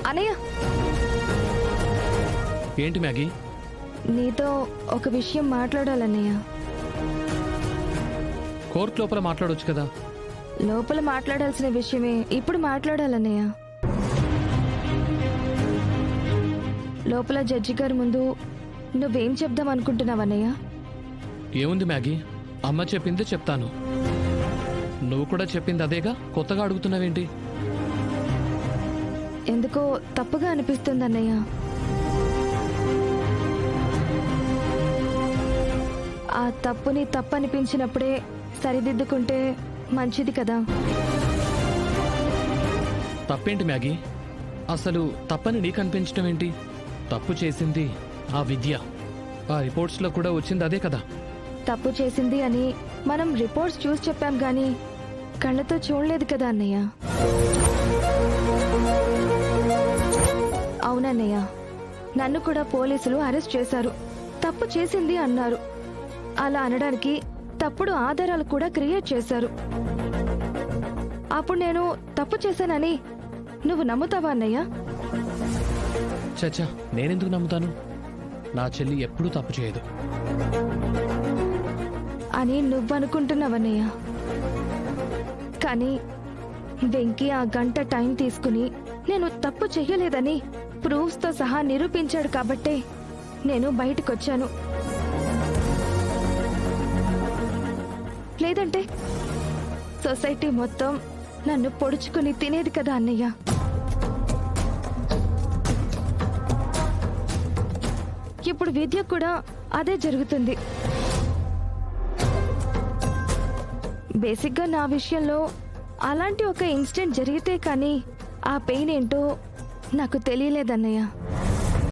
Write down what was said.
అన్నయ్య, ఏంటి మ్యాగీ? నీతో ఒక విషయం మాట్లాడాలన్నయ్య. కోర్టు లోపల మాట్లాడొచ్చు కదా. లోపల మాట్లాడాల్సిన విషయమే ఇప్పుడు మాట్లాడాలన్నయ్య. లోపల జడ్జి గారి ముందు నువ్వేం చెప్దాం అనుకుంటున్నావన్నయ్య? ఏముంది మ్యాగీ, అమ్మ చెప్పింది చెప్తాను. నువ్వు కూడా చెప్పింది అదేగా, కొత్తగా అడుగుతున్నావేంటి? ఎందుకో తప్పుగా అనిపిస్తుంది అన్నయ్య. ఆ తప్పుని తప్పనిపించినప్పుడే సరిదిద్దుకుంటే మంచిది కదా. తప్పేంటి మ్యాగీ? అసలు తప్పని నీకు అనిపించడం ఏంటి? తప్పు చేసింది ఆ విద్య. ఆ రిపోర్ట్స్లో కూడా వచ్చింది అదే కదా. తప్పు చేసింది అని మనం రిపోర్ట్స్ చూసి చెప్పాం గాని కళ్ళతో చూడలేదు కదా అన్నయ్య. అవునన్నయ్య, నన్ను కూడా పోలీసులు అరెస్ట్ చేశారు. తప్పు చేసింది అన్నారు. అలా అనడానికి తప్పుడు ఆధారాలు కూడా క్రియేట్ చేశారు. అప్పుడు నేను తప్పు చేశానని నువ్వు నమ్ముతావా అన్నయ్య? చచ్చా, నేనెందుకు నమ్ముతాను? నా చెల్లి ఎప్పుడూ తప్పు చేయదు అని నువ్వనుకుంటున్నావన్నయ్య. కానీ వెంకీ ఆ గంట టైం తీసుకుని నేను తప్పు చెయ్యలేదని ప్రూఫ్స్తో సహా నిరూపించాడు కాబట్టే నేను బయటకొచ్చాను. లేదంటే సొసైటీ మొత్తం నన్ను పొడుచుకుని తినేది కదా అన్నయ్య. ఇప్పుడు విద్య కూడా అదే జరుగుతుంది. బేసిక్గా నా విషయంలో అలాంటి ఒక ఇన్సిడెంట్ జరిగితే కానీ ఆ పెయిన్ ఏంటో నాకు తెలియలేదన్నయ్య.